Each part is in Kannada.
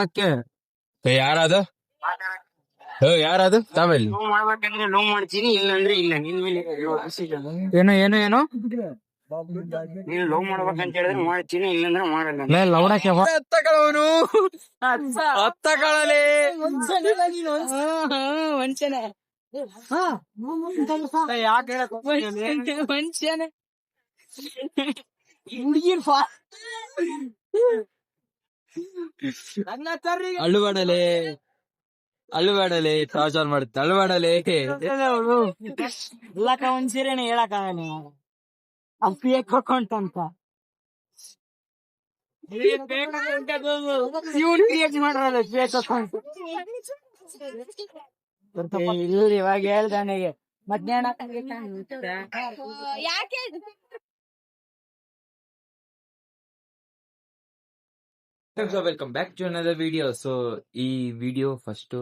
ಅಕ್ಕೆ ಯಾರದು ಯಾರದು ತಾವೆಲ್ಲಿ ಲವ್ ಮಾಡ್ಬೇಕಂದ್ರೆ ಲವ್ ಮಾಡ್ತೀನಿ, ಇಲ್ಲಂದ್ರೆ ಇಲ್ಲ. ನಿನ್ ಮೇಲೆ ಏನು ಏನು ಏನು ನೀನು ಲವ್ ಮಾಡ್ಬೇಕಂತ ಹೇಳಿದ್ರೆ ಮಾಡ್ತೀನಿ, ಇಲ್ಲಂದ್ರೆ ಮಾಡಲ್ಲ. ಲೌಡಕ್ಕೆ ತಗೊಳ್ಳೋನು ತಗೊಳ್ಳಲಿ ಮನುಷ್ಯನೇ ಯಾಕೆ ಮನುಷ್ಯನೇ ಹುಡುಗಿರ್ ಅಳುವಾಡಲೆ ಅಳುವಾಡಲೆ ಟಾರ್ಚರ್ ಮಾಡುತ್ತೆ. ಅಳುವಾಡಲೆ ಇಲ್ಲಕ ಒಂದ್ ಸೀರೆನೆ ಹೇಳಕ್ಕಾಗಲ್ಲ. ಅಪ್ಪಿಯಕ್ ಅಕೌಂಟ್ ಅಂತ ಇವ್ನು ಕ್ರಿಯೇಟ್ ಮಾಡೋದು ಫೇಕ್ ಅಕೌಂಟ್. ಇಲ್ಲಿ ಇವಾಗ ಹೇಳ್ದಾನೆಗೆ ಮಧ್ಯಾಹ್ನ ಯಾಕೆ welcome back to another video. So ಈ ವಿಡಿಯೋ ಫಸ್ಟ್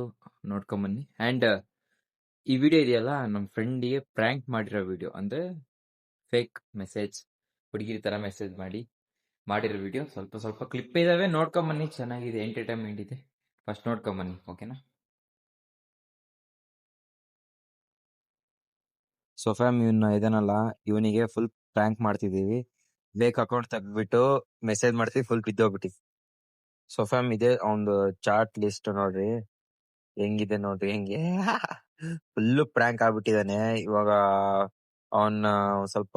ನೋಡ್ಕೊಂಬನ್ನಿ. ಅಂಡ್ ಈ ವಿಡಿಯೋ ಇದೆಯಲ್ಲ, ನಮ್ಮ ಫ್ರೆಂಡಿಗೆ ಪ್ರ್ಯಾಂಕ್ ಮಾಡಿರೋ ವಿಡಿಯೋ, ಅಂದ್ರೆ ಫೇಕ್ ಮೆಸೇಜ್, ಹುಡುಗಿರ ತರ ಮೆಸೇಜ್ ಮಾಡಿರೋ ವಿಡಿಯೋ. ಸ್ವಲ್ಪ ಸ್ವಲ್ಪ ಕ್ಲಿಪ್ ಇದಾವೆ, ನೋಡ್ಕೊಂಬನ್ನಿ. ಚೆನ್ನಾಗಿದೆ, ಎಂಟರ್ಟೈನ್ಮೆಂಟ್ ಇದೆ. ಫಸ್ಟ್ ನೋಡ್ಕೊಂಬನ್ನಿ, ಓಕೆನಾ? ಸೊ ಫ್ಯಾಮ್, ಇವನ್ನ ಇದನ್ನಲ್ಲ, ಇವನಿಗೆ ಫುಲ್ ಪ್ರ್ಯಾಂಕ್ ಮಾಡ್ತಿದೀವಿ. ಫೇಕ್ ಅಕೌಂಟ್ ತೆಗ್ದ್ಬಿಟ್ಟು ಮೆಸೇಜ್ ಮಾಡ್ತೀವಿ, ಫುಲ್ ಬಿದ್ದೋಗ್ಬಿಟ್ಟಿವಿ. ಸೊ ಫ್ಯಾಮ್, ಇದೆ ಒಂದು ಚಾರ್ಟ್ ಲಿಸ್ಟ್ ನೋಡ್ರಿ, ಹೆಂಗಿದೆ ನೋಡ್ರಿ, ಹೆಂಗೆ ಫುಲ್ ಪ್ರ್ಯಾಂಕ್ ಆಗ್ಬಿಟ್ಟಿದಾನೆ. ಇವಾಗ ಅವನ್ನ ಸ್ವಲ್ಪ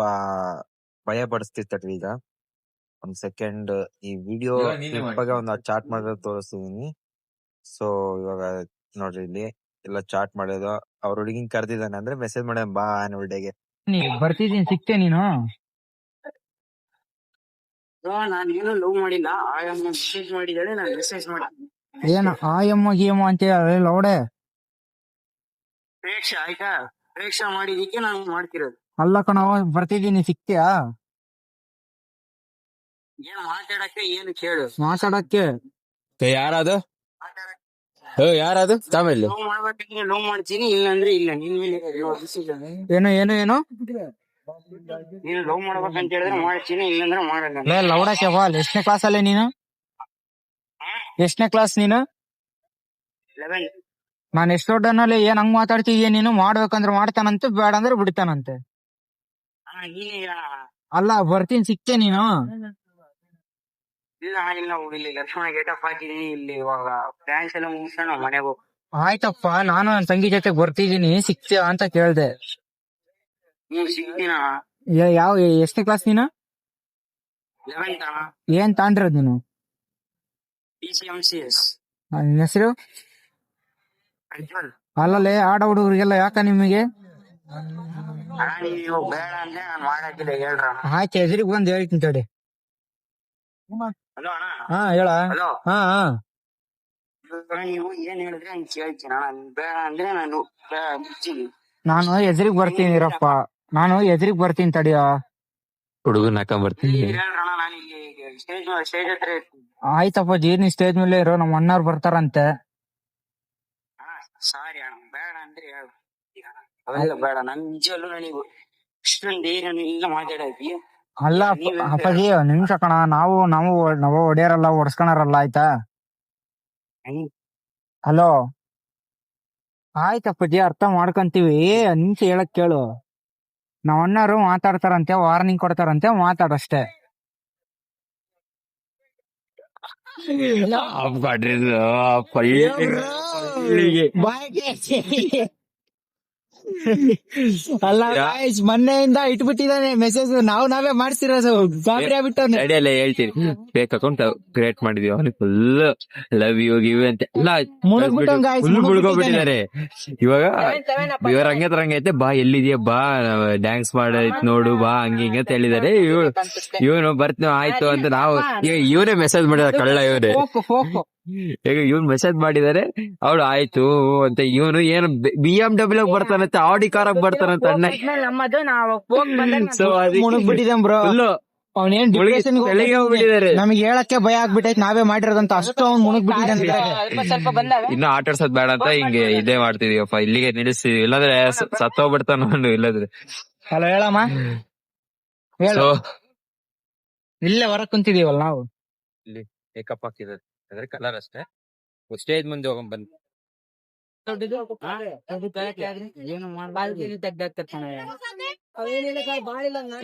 ಭಯ ಪಡಿಸ್ತಿರ್ತಾರೆ. ಈಗ ಒಂದ್ ಸೆಕೆಂಡ್ ಈ ವಿಡಿಯೋ ಬಗ್ಗೆ ಒಂದು ಚಾಟ್ ಮಾಡೋದು ತೋರಿಸ್ತಿದೀನಿ. ಸೊ ಇವಾಗ ನೋಡ್ರಿ, ಇಲ್ಲಿ ಎಲ್ಲ ಚಾಟ್ ಮಾಡೋದು. ಅವ್ರ ಹುಡುಗಿನ್ ಕರ್ದಿದ್ದಾನೆ, ಅಂದ್ರೆ ಮೆಸೇಜ್ ಮಾಡ ಬಾ ಆನ್ಯುವಲ್ ಡೇಗೆ ಬರ್ತಿದ್ದೀನಿ, ಸಿಕ್ತೆ ನೀನು? ನಾನು ಏನು ಲವ್ ಮಾಡಿಲ್ಲ, ಆಯಮ್ಮ ಮೆಸೇಜ್ ಮಾಡಿದಾಳೆ, ನಾನು ಮೆಸೇಜ್ ಮಾಡಿ. ಏನು ಆಯಮ್ಮ ಗೇಮ ಅಂತ ಹೇಳಿ ಲೌಡೆ ಪ್ರೇಕ್ಷ ಆಯ್ತಾ? ಪ್ರೇಕ್ಷ ಮಾಡಿದಕ್ಕೆ ನಾನು ಮಾಡ್ತಿರೋದು. ಅಲ್ಲ ಕಣವ, ಬರ್ತಿದ್ದೀನಿ, ಸಿಕ್ತ್ಯಾ? ಏನು ಮಾತಾಡಕ್ಕೆ, ಏನು ಕೇಳು ಮಾತಾಡಕ್ಕೆ. ಯಾರದು ಯಾರದು ತಾವೆಲ್ಲಿ ಲವ್ ಮಾಡ್ಬೇಕಂದ್ರೆ ಲವ್ ಮಾಡ್ತೀನಿ, ಇಲ್ಲಂದ್ರೆ ಇಲ್ಲ. ನಿನ್ ಮೇಲೆ ಏನು ಏನು ಏನು ನೀನು ಲವ್ ಮಾಡ್ಬೇಕಂತ ಹೇಳಿದ್ರೆ ಮಾಡ್ತೀನಿ, ಇಲ್ಲಂದ್ರೆ ಮಾಡಲ್ಲ. ಲೌಡಕ್ಕೆ ಬಾ. ಎಷ್ಟನೇ ಕ್ಲಾಸ್ ಅಲ್ಲೇ ನೀನು? ಎಷ್ಟನೇ ಕ್ಲಾಸ್ ನೀನು? 11. ನಾನು ಎಷ್ಟು ದೊಡ್ಡನಲ್ಲಿ ಏನ್ ಹಂಗ್ ಮಾತಾಡ್ತಿದ್ಯಾ ನೀನು? ಮಾಡ್ಬೇಕಂದ್ರೆ ಮಾಡ್ತಾನಂತೆ, ಬೇಡ ಅಂದ್ರೆ ಬಿಡ್ತಾನಂತೆ. ಅಲ್ಲ, ಬರ್ತೀನಿ, ಸಿಕ್ತೆ ನೀನು? ಇಲ್ಲ ಇಲ್ಲ, ಇಲ್ಲಿ ಲಕ್ಷ್ಮಣ ಗೇಟಪ್ ಹಾಕಿದೀನಿ. ಇಲ್ಲಿ ಇವಾಗ ಡ್ಯಾನ್ಸ್ ಎಲ್ಲ ಮುಗಿಸೋಣ, ಮನೆಗೆ ಹೋಗ್. ಆಯ್ತಪ್ಪ, ನಾನು ನನ್ನ ತಂಗಿ ಜೊತೆ ಬರ್ತಿದ್ದೀನಿ, ಸಿಕ್ತೀಯ ಅಂತ ಕೇಳ್ದೆ. ಸಿಗ್ತೀನ? ಯಾವ ಎಷ್ಟನೇ ಕ್ಲಾಸ್ ನೀನು? 11. ಏನ್ ತಾಂಡ್ರದ್ ನೀನು? PCMCS. ನಿನ್ನ ಹೆಸರು? ಅಲ್ಲಲ್ಲೇ, ಆಡ ಹುಡುಗರಿಗೆಲ್ಲ ಯಾಕ ನಿಮಗೆ? ನೀವು ಬೇಡ ಅಂದ್ರೆ ನಾನು ಮಾಡಕ್ಕಿಲ್ಲ, ಹೇಳ್ರ. ಆಯ್ತು, ಎದುರಿಗೆ ಬಂದು ಹೇಳ್ತೀನಿ ತಡಿ. ಹಾ ಹೇಳ. ಹಾ ನೀವು ಏನ್ ಹೇಳಿದ್ರೆ ಹಂಗೆ ಕೇಳ್ತೀನಿ. ನಾನು ಬೇಡ ಅಂದ್ರೆ ನಾನು ಎದುರಿಗೆ ಬರ್ತೀನಿ ಇರಪ್ಪ. ನಾನು ಎದುರಿಗೆ ಬರ್ತೀನಿ ತಡಿಯ. ಹುಡುಗನ ಹಾಕೊಂಡ್ ಬರ್ತೀನಿ. ಸ್ಟೇಜ್ ಹತ್ರ ಆಯ್ತಪ್ಪ, ನೀ ಸ್ಟೇಜ್ ಮೇಲೆ ಇರೋ, ನಮ್ಮ ಅಣ್ಣವ್ರು ಬರ್ತಾರಂತೆ. ಸಾರಿ ಅಣ್ಣ, ಬೇಡ ಅಂದ್ರೆ ಹೇಳು. ಅವೆಲ್ಲ ಬೇಡ, ನನ್ ನಿಜವಲ್ಲೂ ನನಗೆ ಇಷ್ಟೊಂದು ಇಲ್ಲ ಮಾತಾಡೋದು. ಅಲ್ಲ ಅಪ್ಪಾಜಿ, ನಿಮಿಷ ಕಣ, ನಾವು ಒಡೆಯರಲ್ಲ, ಒಡ್ಸ್ಕೊಳಾರಲ್ಲ, ಆಯ್ತಾ? ಹಲೋ, ಆಯ್ತಪ್ಪಾಜಿ, ಅರ್ಥ ಮಾಡ್ಕೊಂತೀವಿ. ನಿಮಿಷ ಹೇಳಕ್ ಕೇಳು. ನಾವ್ ಅಣ್ಣರು ಮಾತಾಡ್ತಾರಂತೆ, ವಾರ್ನಿಂಗ್ ಕೊಡ್ತಾರಂತೆ, ಮಾತಾಡಷ್ಟೇ. ಅಲ್ಲ ಮೊನ್ನೆಯಿಂದ ಇಟ್ಬಿಟ್ಟಿದ್ದಾನೆ ಮೆಸೇಜ್, ನಾವೇ ಮಾಡ್ಸಿರೋದು. ಅಡಿಯಲ್ಲ ಹೇಳ್ತೀನಿ, ಫೇಕ್ ಅಕೌಂಟ್ ಕ್ರಿಯೇಟ್ ಮಾಡಿದೀವಿ. ಅವನಿಗೆ ಫುಲ್ ಲವ್ ಯು ಗಿವ್ ಅಂತ ಎಲ್ಲ ಫುಲ್ ಮುಳ್ಗೋಗ್ಬಿಟ್ಟಿದ್ದಾರೆ. ಇವಾಗ ಇವ್ರ ಹಂಗೈತೆ, ಬಾ ಎಲ್ಲಿದ್ಯಾ, ಬಾ ಡ್ಯಾನ್ಸ್ ಮಾಡೈತ್ ನೋಡು, ಬಾ ಹಂಗ ಹಿಂಗ ಅಂತ ಹೇಳಿದಾರೆ. ಇವನು ಬರ್ತೀವಿ ಆಯ್ತು ಅಂತ ನಾವು ಇವನೇ ಮೆಸೇಜ್ ಮಾಡಿದ ಕಳ್ಳ ಇವನೇ. ಈಗ ಇವ್ನ್ ಮೆಸೇಜ್ ಮಾಡಿದಾರೆ, ಅವಳು ಆಯ್ತು ಅಂತ. ಇವನು ಏನು BMW ಬರ್ತಾನಂತೆ, ಆಡಿ ಕಾರಾಗ ಬರ್ತಾನಂತ ಅಣ್ಣ. ನಮಗೆ ಹೇಳಕ್ಕೆ ಭಯ ಆಗ್ಬಿಟ್ಟೈತೆ, ನಾವೇ ಮಾಡಿರೋದಂತ. ಅಷ್ಟು ಅವ್ನು ಮುಣಗ್ಬಿಟ್ಟಿದ್ದಾನೆ. ಇನ್ನು ಆಟ ಆಡ್ಸೋದ್ ಬೇಡ ಅಂತ ಹಿಂಗೆ ಇದೇ ಮಾಡ್ತಿದೀವಪ್ಪ. ಇಲ್ಲಿಗೆ ನಿಲ್ಲಿಸ್ತೀವಿ, ಇಲ್ಲಾಂದ್ರೆ ಸತ್ತೋಗ್ಬಿಡ್ತಾನ ಇಲ್ಲದ್ರೆ. ಹಲೋ, ಹೇಳಮ್ಮ. ಇಲ್ಲೇ ಹೊರಗ್ ಕುಂತಿದೀವಲ್ಲ ನಾವು. ಇಲ್ಲಿ ಮೇಕಪ್ ಹಾಕಿದ್ರೆ ಕಲರ್ ಅಷ್ಟೇ. ಸ್ಟೇಜ್ ಮುಂದೆ ಹೋಗೋಣ ಬನ್ನಿ. ಏನು ಮಾಡ್ಬಾರ್ದು ತೆಗ್ದಾಕ್ತಾನೆ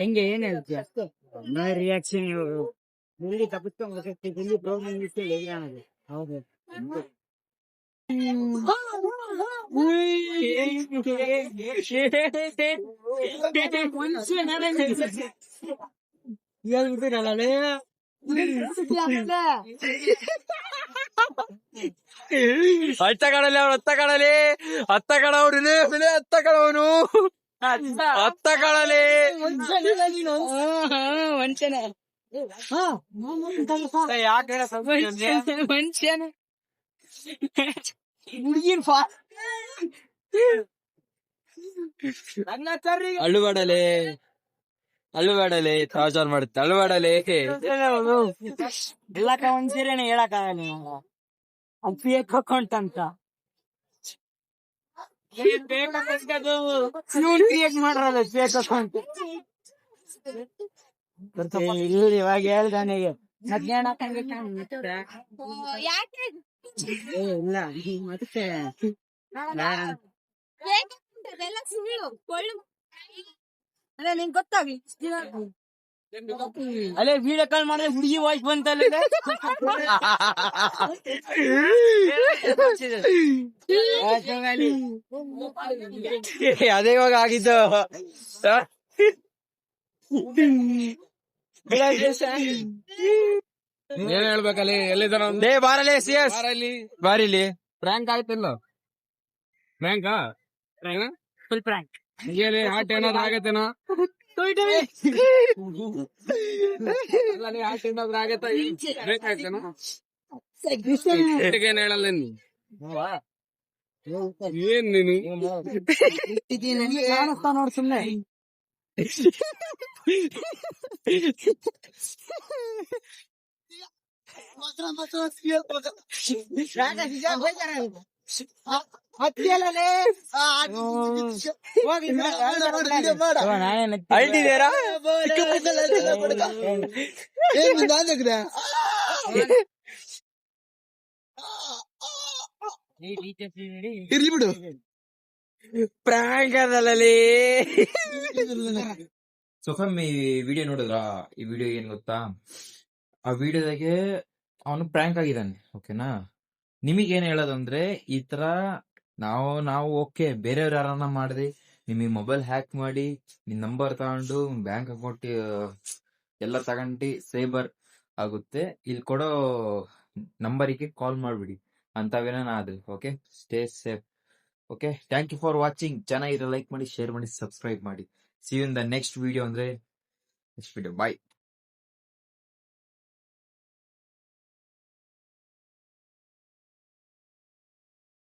ಹೆಂಗೆ ಏನ್ ಹೇಳ್ತೀಯ ರಿಯಾಕ್ಷನ್ ಇಲ್ಲಿ ತಪ್ಪಿಸ್ಕೊಂಡು ಇಲ್ಲಿ ಪ್ರೋಗ್ರಾಮ್ ಹೌದು ಹೇಳ್ಬಿಟ್ಟಿರಲ್ಲ ಅತ್ತ ಕಡಲೆ ಅವ್ರು ಅತ್ತ ಕಡಲೆ ಅತ್ತ ಕಡವ್ರು ಅತ್ತ ಕಡವನು ಅತ್ತ ಕಡಲೆ ವಂಚನೆ ಯಾಕೆ ವಂಚನೆ ಹುಡುಗಿನ್ ಅಳ್ಳುಬೇಡಲೆ ಅಳ್ಳುಬೇಡಲೆ ತಾಜಾರ್ ಮಾಡುತ್ತೆ ಅಳ್ಳುಬೇಡಲೆ ಎಲ್ಲಕ ಒಂದ್ಸರಿನೇ ಹೇಳಕ್ಕಾಗಲ್ಲ ಅದು ಫೇಕ್ ಅಕೌಂಟ್ ಅಂತ ಕ್ರಿಯೇಟ್ ಮಾಡ್ರಲ್ಲ ಫೇಕ್ ಅಕೌಂಟ್ ಇವಾಗ ಹೇಳ್ದಾನೆಗೆ ಮಧ್ಯಾಹ್ನ ಇಲ್ಲ ಮತ್ತೆ ಅಲ್ಲ ನಿಂಗೆ ಗೊತ್ತಾಗಿ ಅಲ್ಲೇ ವಿಡಿಯೋ ಕಾಲ್ ಮಾಡಿದ್ರೆ ಹುಡುಗಿ ವಾಯ್ಸ್ ಬಂತಲ್ಲ ಅದೇ ಇವಾಗ ಆಗಿದ್ದು ಏನ್ ಹೇಳ್ಬೇಕಲ್ಲಿ ಎಲ್ಲಿದ್ದಾನೆ ಬಾರಲಿ ಸಿಎಸ್ ಬಾರಿಲಿ ಪ್ರ್ಯಾಂಕ್ ಆಯ್ತಲ್ಲ ಬ್ಯಾಂಕ ಫುಲ್ ಪ್ರ್ಯಾಂಕ್ ಹಾಟ್ ಏನಾದ್ರು ಆಗತ್ತೇನೋ ಹಾಟ್ ಏನಾದ್ರು ಆಗತ್ತ ಬೇಕಾಯ್ತೇನೋ ಏನ್ ಹೇಳಲ್ಲ ನೀ ಏನ್ ನೀನು ನೋಡ್ ಸುಮ್ನೆ ಅಳ್ದಿದ್ದೀರಾ ಇರ್ಲಿ ಬಿಡು ಪ್ರಾಂಕ್ ಅದಲ್ಲೇ ಸುಖಮ್ ಈ ವಿಡಿಯೋ ನೋಡಿದ್ರಾ? ಈ ವಿಡಿಯೋ ಏನ್ ಗೊತ್ತಾ, ಆ ವಿಡಿಯೋದಾಗೆ ಅವನು ಪ್ರ್ಯಾಂಕ್ ಆಗಿದ್ದಾನೆ. ಓಕೆನಾ, ನಿಮಗೇನ್ ಹೇಳೋದಂದ್ರೆ ಈ ತರ ನಾವು ಓಕೆ ಬೇರೆಯವ್ರು ಯಾರನ್ನ ಮಾಡಿದ್ರಿ ನಿಮಗೆ ಮೊಬೈಲ್ ಹ್ಯಾಕ್ ಮಾಡಿ ನಿಮ್ ನಂಬರ್ ತಗೊಂಡು ಬ್ಯಾಂಕ್ ಅಕೌಂಟ್ ಎಲ್ಲ ತಗೊಂಡು ಸೈಬರ್ ಆಗುತ್ತೆ. ಇಲ್ಲಿ ಕೊಡೋ ನಂಬರಿಗೆ ಕಾಲ್ ಮಾಡ್ಬಿಡಿ ಅಂತವೇನ ಆದ್ರೆ. Okay, stay safe. Okay, thank you for watching. ಚೆನ್ನಾಗಿರೋ ಲೈಕ್ ಮಾಡಿ, ಶೇರ್ ಮಾಡಿ, ಸಬ್ಸ್ಕ್ರೈಬ್ ಮಾಡಿ. See you in the next video. ಅಂದ್ರೆ ನೆಕ್ಸ್ಟ್ ವಿಡಿಯೋ. ಬಾಯ್.